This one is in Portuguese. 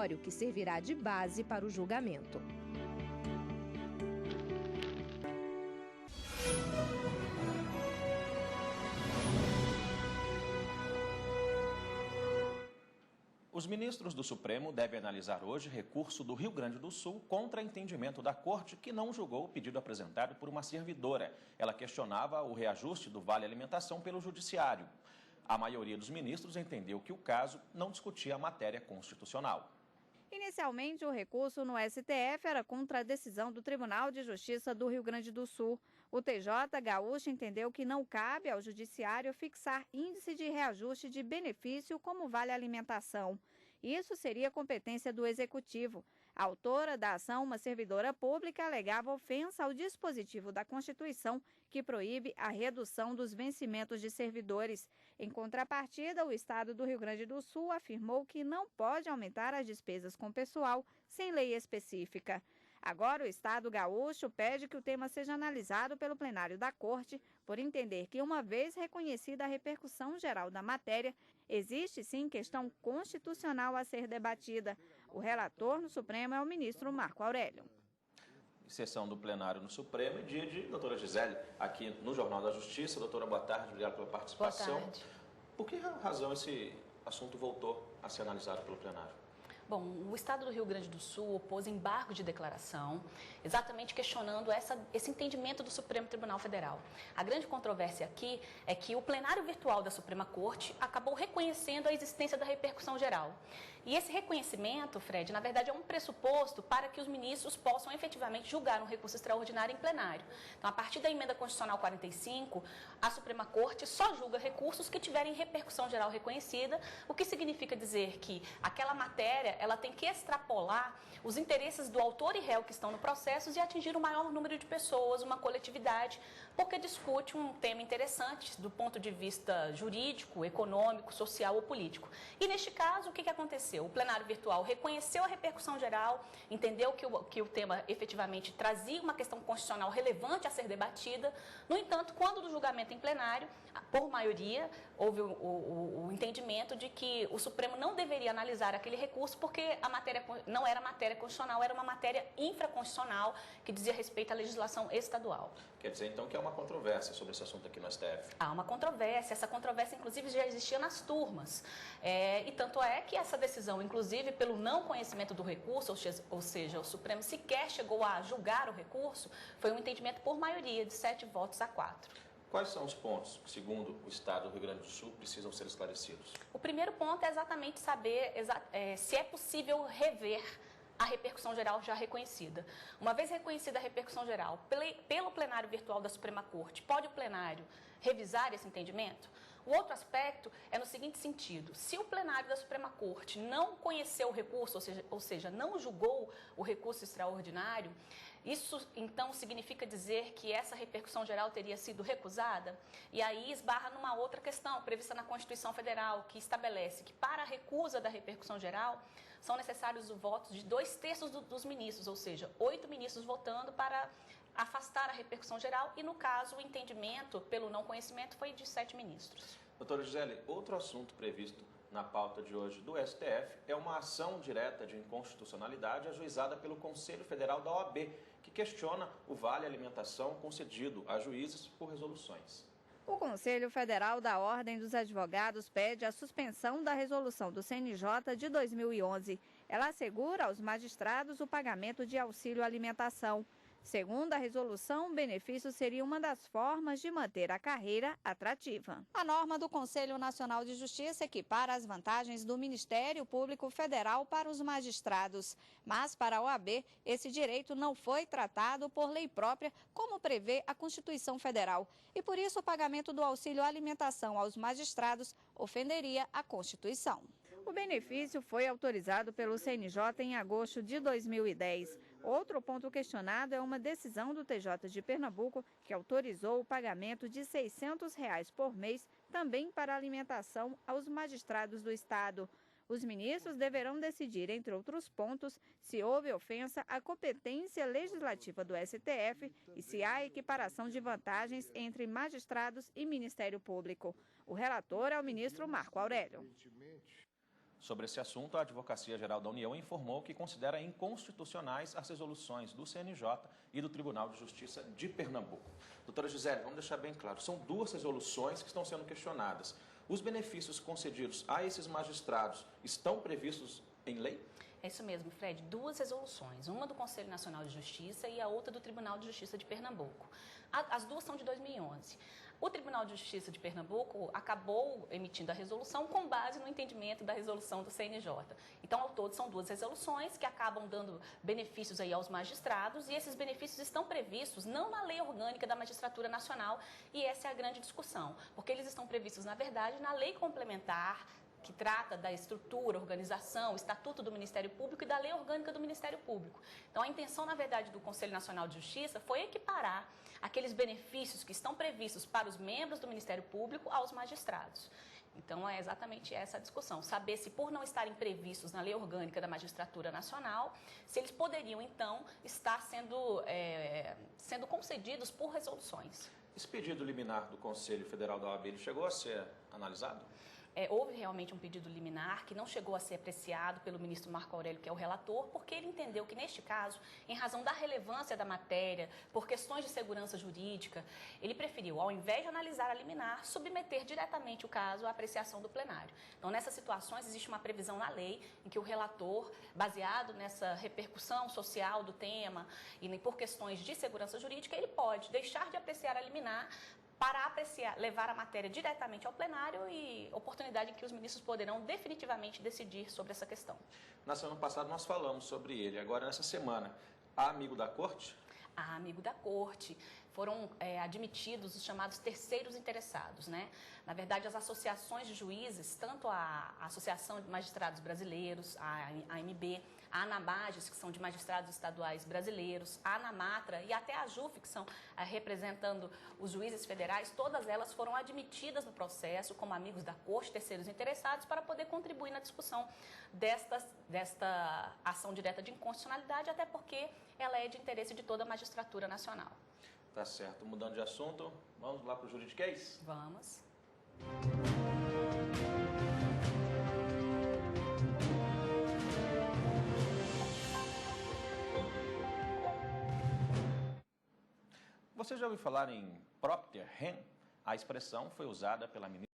relatório que servirá de base para o julgamento. Os ministros do Supremo devem analisar hoje recurso do Rio Grande do Sul contra entendimento da Corte, que não julgou o pedido apresentado por uma servidora. Ela questionava o reajuste do Vale Alimentação pelo Judiciário. A maioria dos ministros entendeu que o caso não discutia a matéria constitucional. Inicialmente, o recurso no STF era contra a decisão do Tribunal de Justiça do Rio Grande do Sul. O TJ gaúcho entendeu que não cabe ao Judiciário fixar índice de reajuste de benefício como vale alimentação. Isso seria competência do Executivo. A autora da ação, uma servidora pública, alegava ofensa ao dispositivo da Constituição que proíbe a redução dos vencimentos de servidores. Em contrapartida, o Estado do Rio Grande do Sul afirmou que não pode aumentar as despesas com pessoal sem lei específica. Agora, o Estado gaúcho pede que o tema seja analisado pelo plenário da Corte, por entender que, uma vez reconhecida a repercussão geral da matéria, existe sim questão constitucional a ser debatida. O relator no Supremo é o ministro Marco Aurélio. Sessão do plenário no Supremo e dia de doutora Gisele, aqui no Jornal da Justiça. Doutora, boa tarde, obrigado pela participação. Boa tarde. Por que razão esse assunto voltou a ser analisado pelo plenário? Bom, o Estado do Rio Grande do Sul opôs embargo de declaração, exatamente questionando esse entendimento do Supremo Tribunal Federal. A grande controvérsia aqui é que o plenário virtual da Suprema Corte acabou reconhecendo a existência da repercussão geral. E esse reconhecimento, Fred, na verdade é um pressuposto para que os ministros possam efetivamente julgar um recurso extraordinário em plenário. Então, a partir da emenda constitucional 45, a Suprema Corte só julga recursos que tiverem repercussão geral reconhecida, o que significa dizer que aquela matéria ela tem que extrapolar os interesses do autor e réu que estão no processo e atingir o maior número de pessoas, uma coletividade, porque discute um tema interessante do ponto de vista jurídico, econômico, social ou político. E neste caso, o que aconteceu? O plenário virtual reconheceu a repercussão geral, entendeu que o tema efetivamente trazia uma questão constitucional relevante a ser debatida. No entanto, quando do julgamento em plenário, por maioria, houve o entendimento de que o Supremo não deveria analisar aquele recurso porque a matéria não era matéria constitucional, era uma matéria infraconstitucional que dizia respeito à legislação estadual. Quer dizer, então, que há uma controvérsia sobre esse assunto aqui no STF? Há uma controvérsia, essa controvérsia, inclusive, já existia nas turmas. E tanto é que essa decisão, inclusive, pelo não conhecimento do recurso, ou seja, o Supremo sequer chegou a julgar o recurso, foi um entendimento por maioria de 7 votos a 4. Quais são os pontos que, segundo o Estado do Rio Grande do Sul, precisam ser esclarecidos? O primeiro ponto é exatamente saber se é possível rever a repercussão geral já reconhecida. Uma vez reconhecida a repercussão geral pelo plenário virtual da Suprema Corte, pode o plenário revisar esse entendimento? O outro aspecto é no seguinte sentido: se o plenário da Suprema Corte não conheceu o recurso, ou seja, não julgou o recurso extraordinário, isso então significa dizer que essa repercussão geral teria sido recusada? E aí esbarra numa outra questão prevista na Constituição Federal, que estabelece que para a recusa da repercussão geral são necessários os votos de 2/3 dos ministros, ou seja, 8 ministros votando para afastar a repercussão geral e, no caso, o entendimento pelo não conhecimento foi de 7 ministros. Doutora Gisele, outro assunto previsto na pauta de hoje do STF é uma ação direta de inconstitucionalidade ajuizada pelo Conselho Federal da OAB, que questiona o Vale Alimentação concedido a juízes por resoluções. O Conselho Federal da Ordem dos Advogados pede a suspensão da resolução do CNJ de 2011. Ela assegura aos magistrados o pagamento de auxílio alimentação. Segundo a resolução, o benefício seria uma das formas de manter a carreira atrativa. A norma do Conselho Nacional de Justiça equipara as vantagens do Ministério Público Federal para os magistrados. Mas, para a OAB, esse direito não foi tratado por lei própria, como prevê a Constituição Federal. E, por isso, o pagamento do auxílio alimentação aos magistrados ofenderia a Constituição. O benefício foi autorizado pelo CNJ em agosto de 2010. Outro ponto questionado é uma decisão do TJ de Pernambuco que autorizou o pagamento de R$ 600 por mês também para alimentação aos magistrados do Estado. Os ministros deverão decidir, entre outros pontos, se houve ofensa à competência legislativa do STF e se há equiparação de vantagens entre magistrados e Ministério Público. O relator é o ministro Marco Aurélio. Sobre esse assunto, a Advocacia Geral da União informou que considera inconstitucionais as resoluções do CNJ e do Tribunal de Justiça de Pernambuco. Doutora Gisele, vamos deixar bem claro, são duas resoluções que estão sendo questionadas. Os benefícios concedidos a esses magistrados estão previstos em lei? É isso mesmo, Fred. Duas resoluções, uma do Conselho Nacional de Justiça e a outra do Tribunal de Justiça de Pernambuco. As duas são de 2011. O Tribunal de Justiça de Pernambuco acabou emitindo a resolução com base no entendimento da resolução do CNJ. Então, ao todo, são duas resoluções que acabam dando benefícios aí aos magistrados e esses benefícios estão previstos não na Lei Orgânica da Magistratura Nacional e essa é a grande discussão, porque eles estão previstos, na verdade, na Lei Complementar que trata da estrutura, organização, estatuto do Ministério Público e da Lei Orgânica do Ministério Público. Então, a intenção, na verdade, do Conselho Nacional de Justiça foi equiparar aqueles benefícios que estão previstos para os membros do Ministério Público aos magistrados. Então, é exatamente essa a discussão, saber se, por não estarem previstos na Lei Orgânica da Magistratura Nacional, se eles poderiam, então, estar sendo concedidos por resoluções. Esse pedido liminar do Conselho Federal da OAB, ele chegou a ser analisado? Houve realmente um pedido liminar que não chegou a ser apreciado pelo ministro Marco Aurélio, que é o relator, porque ele entendeu que, neste caso, em razão da relevância da matéria, por questões de segurança jurídica, ele preferiu, ao invés de analisar a liminar, submeter diretamente o caso à apreciação do plenário. Então, nessas situações, existe uma previsão na lei em que o relator, baseado nessa repercussão social do tema e por questões de segurança jurídica, ele pode deixar de apreciar a liminar para apreciar, levar a matéria diretamente ao plenário e oportunidade em que os ministros poderão definitivamente decidir sobre essa questão. Na semana passada nós falamos sobre ele, agora nessa semana, há amigo da Corte? Há amigo da Corte. Foram admitidos os chamados terceiros interessados, né? Na verdade, as associações de juízes, tanto a Associação de Magistrados Brasileiros, a AMB, a ANAMAGES, que são de magistrados estaduais brasileiros, a ANAMATRA e até a JUF, que são representando os juízes federais, todas elas foram admitidas no processo como amigos da Corte, terceiros interessados, para poder contribuir na discussão desta ação direta de inconstitucionalidade, até porque ela é de interesse de toda a magistratura nacional. Tá certo. Mudando de assunto, vamos lá para o juridiquês? Vamos. Você já ouviu falar em propter rem? A expressão foi usada pela ministra